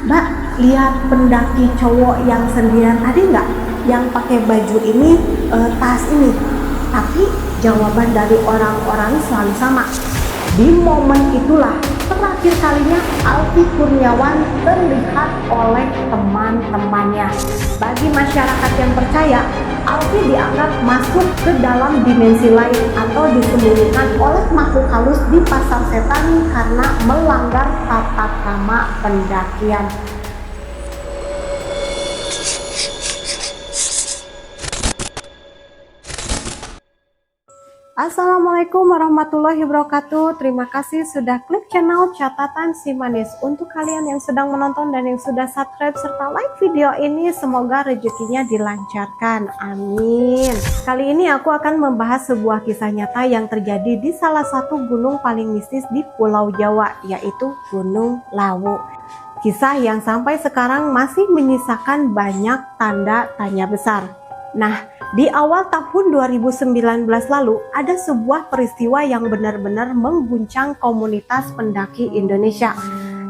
Mbak, lihat pendaki cowok yang sendirian tadi nggak? Yang pakai baju ini, tas ini. Tapi jawaban dari orang-orang selalu sama. Di momen itulah terakhir kalinya Alfi Kurniawan terlihat oleh teman-temannya. Bagi masyarakat yang percaya, Alfi dianggap masuk ke dalam dimensi lain atau disembunyikan oleh makhluk halus di pasar setan karena melanggar tata krama pendakian. Assalamualaikum warahmatullahi wabarakatuh. Terima kasih sudah klik channel Catatan Si Manis. Untuk kalian yang sedang menonton dan yang sudah subscribe serta like video ini, semoga rezekinya dilancarkan. Amin. Kali ini aku akan membahas sebuah kisah nyata yang terjadi di salah satu gunung paling mistis di Pulau Jawa, yaitu Gunung Lawu. Kisah yang sampai sekarang masih menyisakan banyak tanda tanya besar. Nah, di awal tahun 2019 lalu ada sebuah peristiwa yang benar-benar mengguncang komunitas pendaki Indonesia.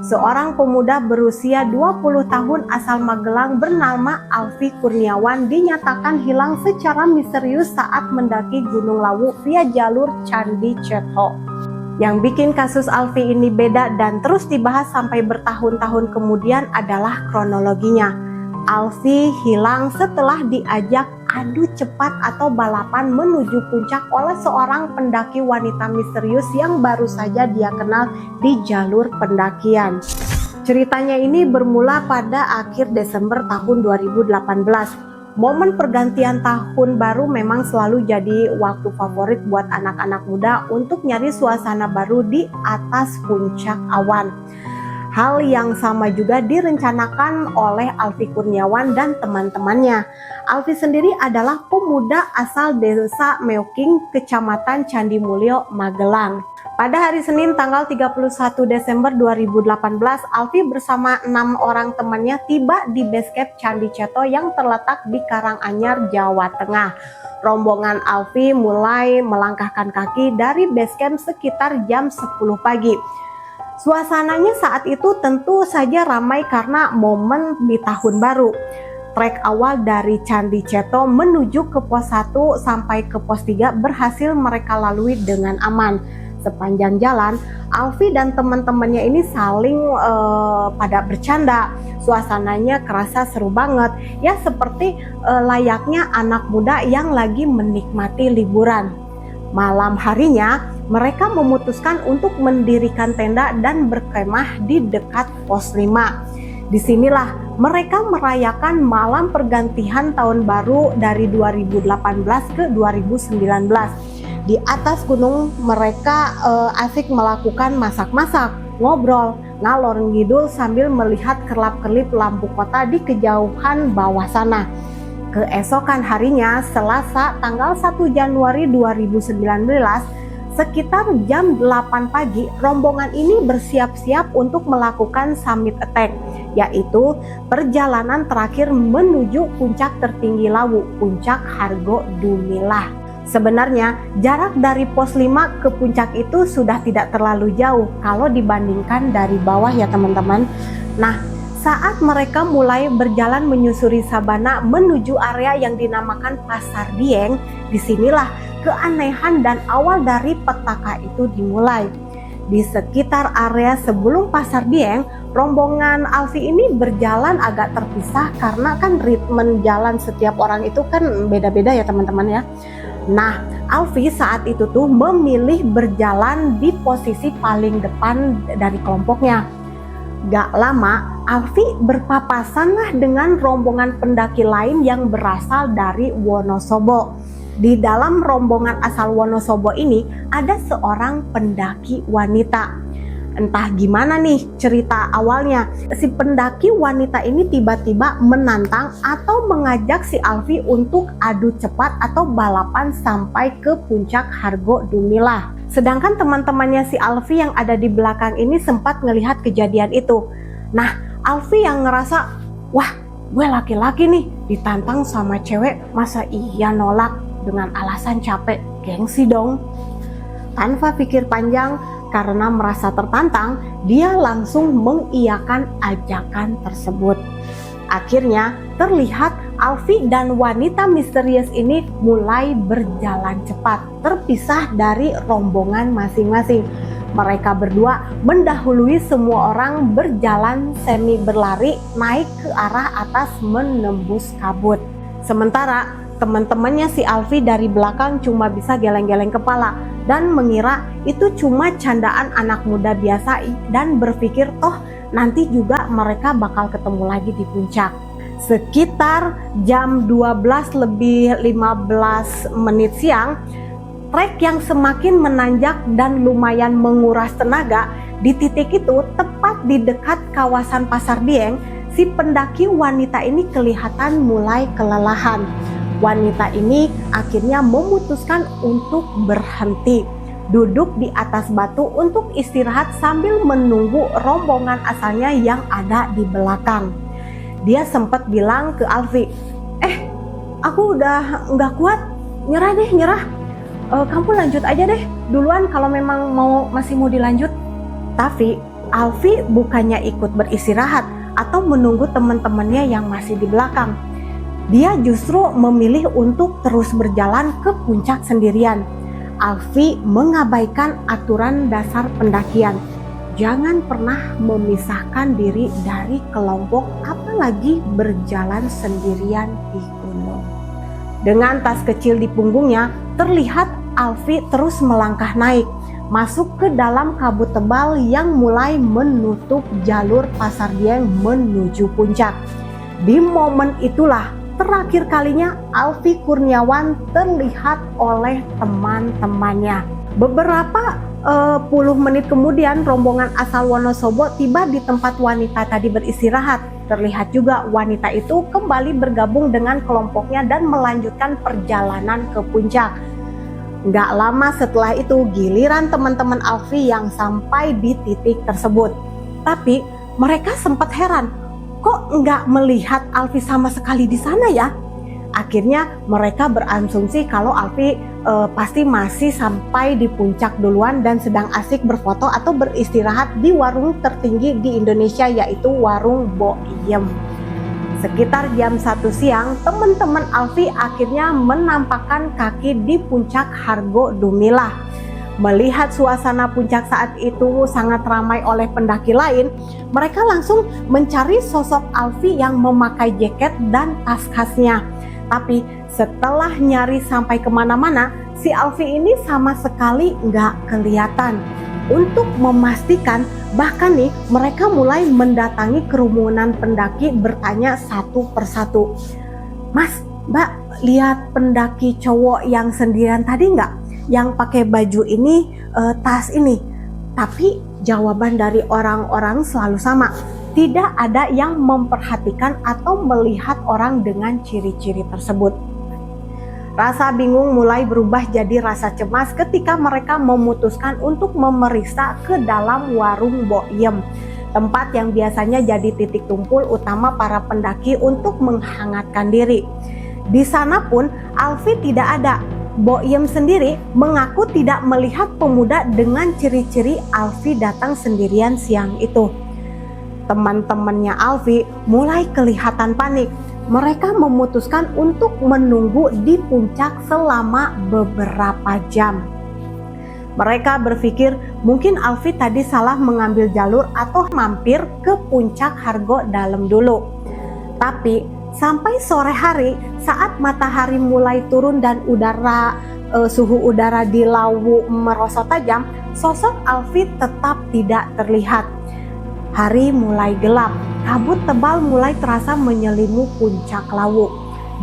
Seorang pemuda berusia 20 tahun asal Magelang bernama Alfi Kurniawan dinyatakan hilang secara misterius saat mendaki Gunung Lawu via jalur Candi Cetho. Yang bikin kasus Alfi ini beda dan terus dibahas sampai bertahun-tahun kemudian adalah kronologinya. Alfi hilang setelah diajak adu cepat atau balapan menuju puncak oleh seorang pendaki wanita misterius yang baru saja dia kenal di jalur pendakian. Ceritanya ini bermula pada akhir Desember tahun 2018. Momen pergantian tahun baru memang selalu jadi waktu favorit buat anak-anak muda untuk nyari suasana baru di atas puncak awan. Hal yang sama juga direncanakan oleh Alfi Kurniawan dan teman-temannya. Alfi sendiri adalah pemuda asal desa Meoking, kecamatan Candi Mulyo, Magelang. Pada hari Senin tanggal 31 Desember 2018, Alfi bersama 6 orang temannya tiba di base camp Candi Cetho yang terletak di Karanganyar, Jawa Tengah. Rombongan Alfi mulai melangkahkan kaki dari base camp sekitar jam 10 pagi. Suasananya saat itu tentu saja ramai karena momen di tahun baru. Trek awal dari Candi Cetho menuju ke pos 1 sampai ke pos 3 berhasil mereka lalui dengan aman. Sepanjang jalan, Alfi dan teman-temannya ini saling pada bercanda. Suasananya kerasa seru banget, ya seperti layaknya anak muda yang lagi menikmati liburan. Malam harinya, mereka memutuskan untuk mendirikan tenda dan berkemah di dekat pos 5. Disinilah mereka merayakan malam pergantian tahun baru dari 2018 ke 2019. Di atas gunung mereka asik melakukan masak-masak, ngobrol, ngalor ngidul sambil melihat kerlap-kerlip lampu kota di kejauhan bawah sana. Keesokan harinya, Selasa tanggal 1 Januari 2019, sekitar jam 8 pagi, rombongan ini bersiap-siap untuk melakukan summit attack, yaitu perjalanan terakhir menuju puncak tertinggi Lawu, Puncak Hargo Dumilah. Sebenarnya, jarak dari pos 5 ke puncak itu sudah tidak terlalu jauh kalau dibandingkan dari bawah ya teman-teman. Nah, saat mereka mulai berjalan menyusuri sabana menuju area yang dinamakan Pasar Dieng, disinilah keanehan dan awal dari petaka itu dimulai. Di sekitar area sebelum Pasar Dieng, rombongan Alfi ini berjalan agak terpisah karena kan ritme jalan setiap orang itu kan beda-beda ya teman-teman ya. Nah, Alfi saat itu tuh memilih berjalan di posisi paling depan dari kelompoknya. Gak lama, Alfi berpapasanlah dengan rombongan pendaki lain yang berasal dari Wonosobo. Di dalam rombongan asal Wonosobo ini ada seorang pendaki wanita. Entah gimana nih cerita awalnya, si pendaki wanita ini tiba-tiba menantang atau mengajak si Alfi untuk adu cepat atau balapan sampai ke puncak Hargo Dumilah. Sedangkan teman-temannya si Alfi yang ada di belakang ini sempat ngelihat kejadian itu. Nah, Alfi yang ngerasa, wah gue laki-laki nih ditantang sama cewek, masa iya nolak dengan alasan capek, gengsi dong. Tanpa pikir panjang, Karena merasa tertantang, dia langsung mengiyakan ajakan tersebut. Akhirnya terlihat Alfie dan wanita misterius ini mulai berjalan cepat, terpisah dari rombongan masing-masing. Mereka berdua mendahului semua orang, berjalan semi berlari naik ke arah atas menembus kabut. Sementara teman-temannya si Alfie dari belakang cuma bisa geleng-geleng kepala dan mengira itu cuma candaan anak muda biasa dan berpikir toh nanti juga mereka bakal ketemu lagi di puncak. Sekitar jam 12:15 siang, trek yang semakin menanjak dan lumayan menguras tenaga. Di titik itu, tepat di dekat kawasan Pasar Dieng, si pendaki wanita ini kelihatan mulai kelelahan. Wanita ini akhirnya memutuskan untuk berhenti, duduk di atas batu untuk istirahat sambil menunggu rombongan asalnya yang ada di belakang. Dia sempat bilang ke Alfie, aku udah nggak kuat, nyerah. Kamu lanjut aja deh duluan kalau memang masih mau dilanjut. Tapi Alfie bukannya ikut beristirahat atau menunggu teman-temannya yang masih di belakang. Dia justru memilih untuk terus berjalan ke puncak sendirian. Alfie mengabaikan aturan dasar pendakian. Jangan pernah memisahkan diri dari kelompok, apalagi berjalan sendirian di gunung. Dengan tas kecil di punggungnya, terlihat Alfie terus melangkah naik, masuk ke dalam kabut tebal yang mulai menutup jalur Pasar Dieng menuju puncak. Di momen itulah terakhir kalinya Alfie Kurniawan terlihat oleh teman-temannya. Beberapa puluh menit kemudian rombongan asal Wonosobo tiba di tempat wanita tadi beristirahat. Terlihat juga wanita itu kembali bergabung dengan kelompoknya dan melanjutkan perjalanan ke puncak. Nggak lama setelah itu giliran teman-teman Alfie yang sampai di titik tersebut. Tapi mereka sempat heran, kok nggak melihat Alfie sama sekali di sana ya? Akhirnya mereka berasumsi kalau Alfie pasti masih sampai di puncak duluan dan sedang asik berfoto atau beristirahat di warung tertinggi di Indonesia, yaitu warung Boiem. Sekitar jam 1 siang, teman-teman Alfie akhirnya menampakkan kaki di puncak Hargo Dumilah. Melihat suasana puncak saat itu sangat ramai oleh pendaki lain, mereka langsung mencari sosok Alfie yang memakai jaket dan tas khasnya. Tapi setelah nyari sampai kemana-mana, si Alfie ini sama sekali nggak kelihatan. Untuk memastikan, bahkan nih mereka mulai mendatangi kerumunan pendaki bertanya satu persatu. Mas, Mbak, lihat pendaki cowok yang sendirian tadi nggak? Yang pakai baju ini, tas ini. Tapi jawaban dari orang-orang selalu sama. Tidak ada yang memperhatikan atau melihat orang dengan ciri-ciri tersebut. Rasa bingung mulai berubah jadi rasa cemas ketika mereka memutuskan untuk memeriksa ke dalam warung Boiem, tempat yang biasanya jadi titik kumpul utama para pendaki untuk menghangatkan diri. Di sana pun Alfie tidak ada. Boiem sendiri mengaku tidak melihat pemuda dengan ciri-ciri Alfie datang sendirian siang itu. Teman-temannya Alfie mulai kelihatan panik. Mereka memutuskan untuk menunggu di puncak selama beberapa jam. Mereka berpikir mungkin Alfie tadi salah mengambil jalur atau mampir ke puncak Hargo Dalem dulu. Tapi sampai sore hari saat matahari mulai turun dan suhu udara di Lawu merosot tajam, sosok Alfie tetap tidak terlihat. Hari mulai gelap, kabut tebal mulai terasa menyelimuti puncak Lawu.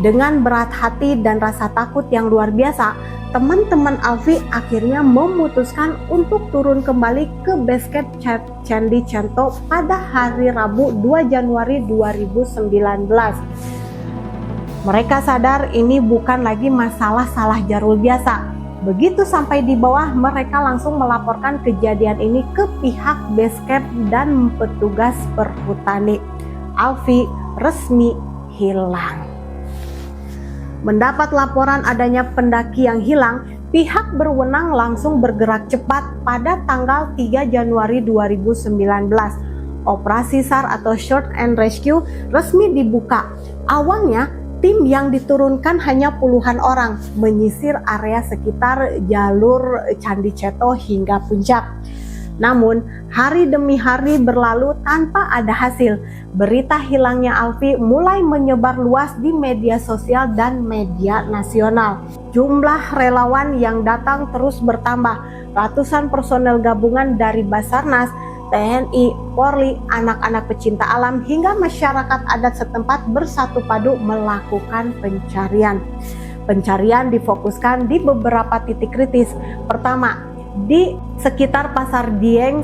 Dengan berat hati dan rasa takut yang luar biasa, teman-teman Alfie akhirnya memutuskan untuk turun kembali ke base camp Candi Cento pada hari Rabu 2 Januari 2019. Mereka sadar ini bukan lagi masalah salah jalur biasa. Begitu sampai di bawah, mereka langsung melaporkan kejadian ini ke pihak base camp dan petugas perhutani. Alfie resmi hilang. Mendapat laporan adanya pendaki yang hilang, pihak berwenang langsung bergerak cepat pada tanggal 3 Januari 2019. Operasi SAR atau Search and Rescue resmi dibuka. Awalnya, tim yang diturunkan hanya puluhan orang menyisir area sekitar jalur Candi Ceto hingga puncak. Namun, hari demi hari berlalu tanpa ada hasil. Berita hilangnya Alfi mulai menyebar luas di media sosial dan media nasional. Jumlah relawan yang datang terus bertambah. Ratusan personel gabungan dari Basarnas, TNI, Polri, anak-anak pecinta alam hingga masyarakat adat setempat bersatu padu melakukan pencarian. Pencarian difokuskan di beberapa titik kritis. Pertama, di sekitar Pasar Dieng,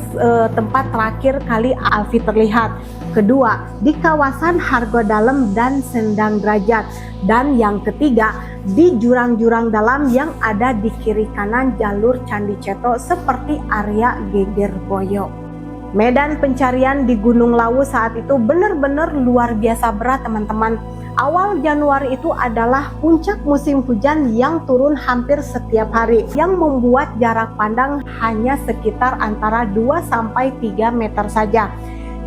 tempat terakhir kali Alfi terlihat. Kedua, di kawasan Hargo Dalem dan Sendang Derajat. Dan yang ketiga, di jurang-jurang dalam yang ada di kiri kanan jalur Candi Ceto seperti area Geger Boyo. Medan pencarian di Gunung Lawu saat itu benar-benar luar biasa berat, teman-teman. Awal Januari itu adalah puncak musim hujan yang turun hampir setiap hari, yang membuat jarak pandang hanya sekitar antara 2-3 meter saja.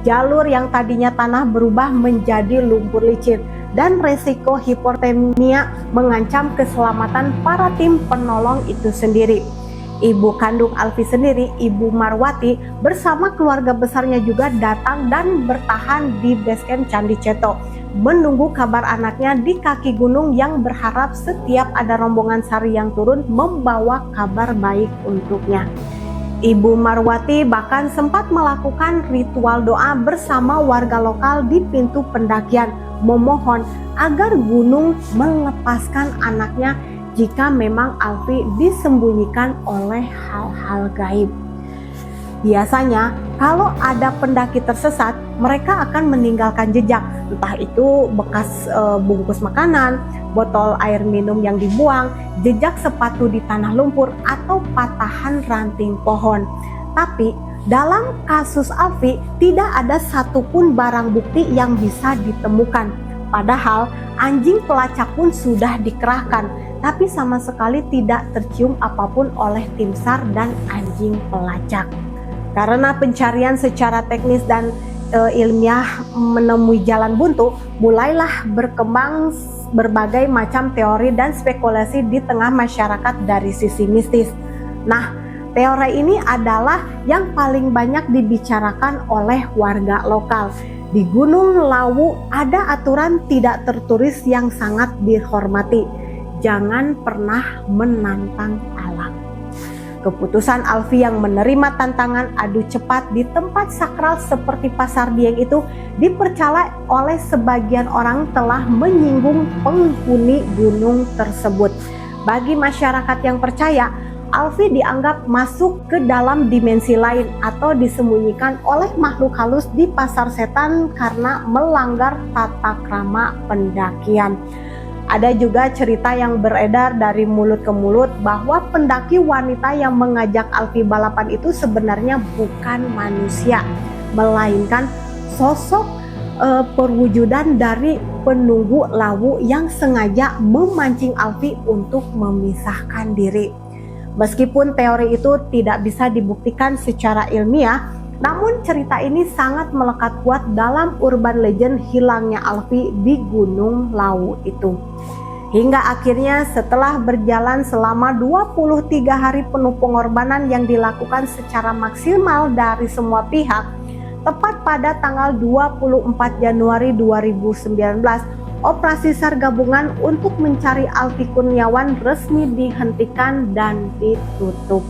Jalur yang tadinya tanah berubah menjadi lumpur licin, dan resiko hipotermia mengancam keselamatan para tim penolong itu sendiri. Ibu kandung Alfi sendiri, Ibu Marwati, bersama keluarga besarnya juga datang dan bertahan di basecamp Candi Ceto, menunggu kabar anaknya di kaki gunung yang berharap setiap ada rombongan SAR yang turun membawa kabar baik untuknya. Ibu Marwati bahkan sempat melakukan ritual doa bersama warga lokal di pintu pendakian, memohon agar gunung melepaskan anaknya jika memang Alfi disembunyikan oleh hal-hal gaib. Biasanya kalau ada pendaki tersesat, mereka akan meninggalkan jejak, entah itu bekas bungkus makanan, botol air minum yang dibuang, jejak sepatu di tanah lumpur, atau patahan ranting pohon. Tapi dalam kasus Alfi tidak ada satupun barang bukti yang bisa ditemukan. Padahal anjing pelacak pun sudah dikerahkan, tapi sama sekali tidak tercium apapun oleh tim SAR dan anjing pelacak. Karena pencarian secara teknis dan ilmiah menemui jalan buntu, mulailah berkembang berbagai macam teori dan spekulasi di tengah masyarakat dari sisi mistis. Nah, teori ini adalah yang paling banyak dibicarakan oleh warga lokal. Di Gunung Lawu ada aturan tidak tertulis yang sangat dihormati. Jangan pernah menantang alam. Keputusan Alfi yang menerima tantangan adu cepat di tempat sakral seperti Pasar Dieng itu dipercaya oleh sebagian orang telah menyinggung penghuni gunung tersebut. Bagi masyarakat yang percaya, Alfi dianggap masuk ke dalam dimensi lain atau disembunyikan oleh makhluk halus di Pasar Setan karena melanggar tata krama pendakian. Ada juga cerita yang beredar dari mulut ke mulut bahwa pendaki wanita yang mengajak Alfi balapan itu sebenarnya bukan manusia, melainkan sosok perwujudan dari penunggu Lawu yang sengaja memancing Alfi untuk memisahkan diri. Meskipun teori itu tidak bisa dibuktikan secara ilmiah, namun cerita ini sangat melekat kuat dalam urban legend hilangnya Alfi di Gunung Lawu itu. Hingga akhirnya setelah berjalan selama 23 hari penuh pengorbanan yang dilakukan secara maksimal dari semua pihak, tepat pada tanggal 24 Januari 2019, Operasi SAR gabungan untuk mencari Alfi Kurniawan resmi dihentikan dan ditutup.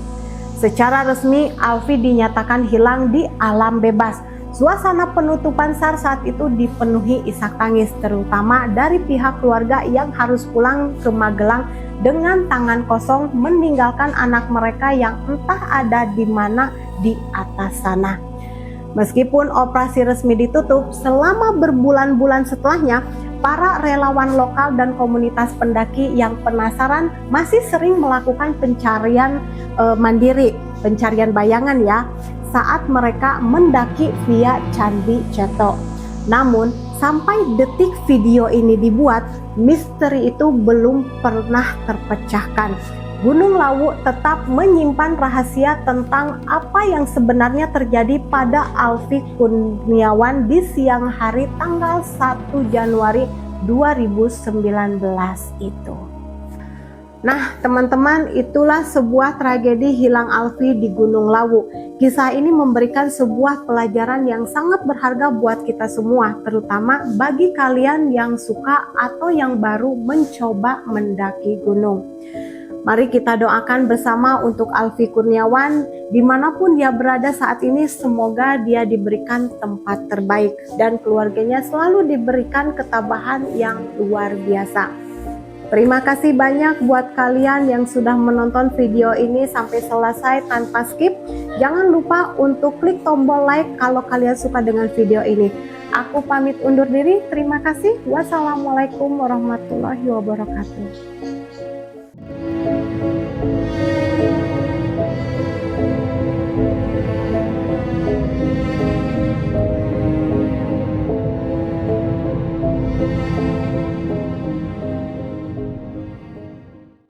Secara resmi, Alfi dinyatakan hilang di alam bebas. Suasana penutupan SAR saat itu dipenuhi isak tangis, terutama dari pihak keluarga yang harus pulang ke Magelang dengan tangan kosong meninggalkan anak mereka yang entah ada di mana di atas sana. Meskipun operasi resmi ditutup, selama berbulan-bulan setelahnya, para relawan lokal dan komunitas pendaki yang penasaran masih sering melakukan pencarian mandiri, pencarian bayangan ya, saat mereka mendaki via Candi Ceto. Namun, sampai detik video ini dibuat, misteri itu belum pernah terpecahkan. Gunung Lawu tetap menyimpan rahasia tentang apa yang sebenarnya terjadi pada Alfi Kurniawan di siang hari tanggal 1 Januari 2019 itu. Nah teman-teman, itulah sebuah tragedi hilang Alfi di Gunung Lawu. Kisah ini memberikan sebuah pelajaran yang sangat berharga buat kita semua, terutama bagi kalian yang suka atau yang baru mencoba mendaki gunung. Mari kita doakan bersama untuk Alfi Kurniawan, dimanapun dia berada saat ini, semoga dia diberikan tempat terbaik dan keluarganya selalu diberikan ketabahan yang luar biasa. Terima kasih banyak buat kalian yang sudah menonton video ini sampai selesai tanpa skip. Jangan lupa untuk klik tombol like kalau kalian suka dengan video ini. Aku pamit undur diri, terima kasih. Wassalamualaikum warahmatullahi wabarakatuh.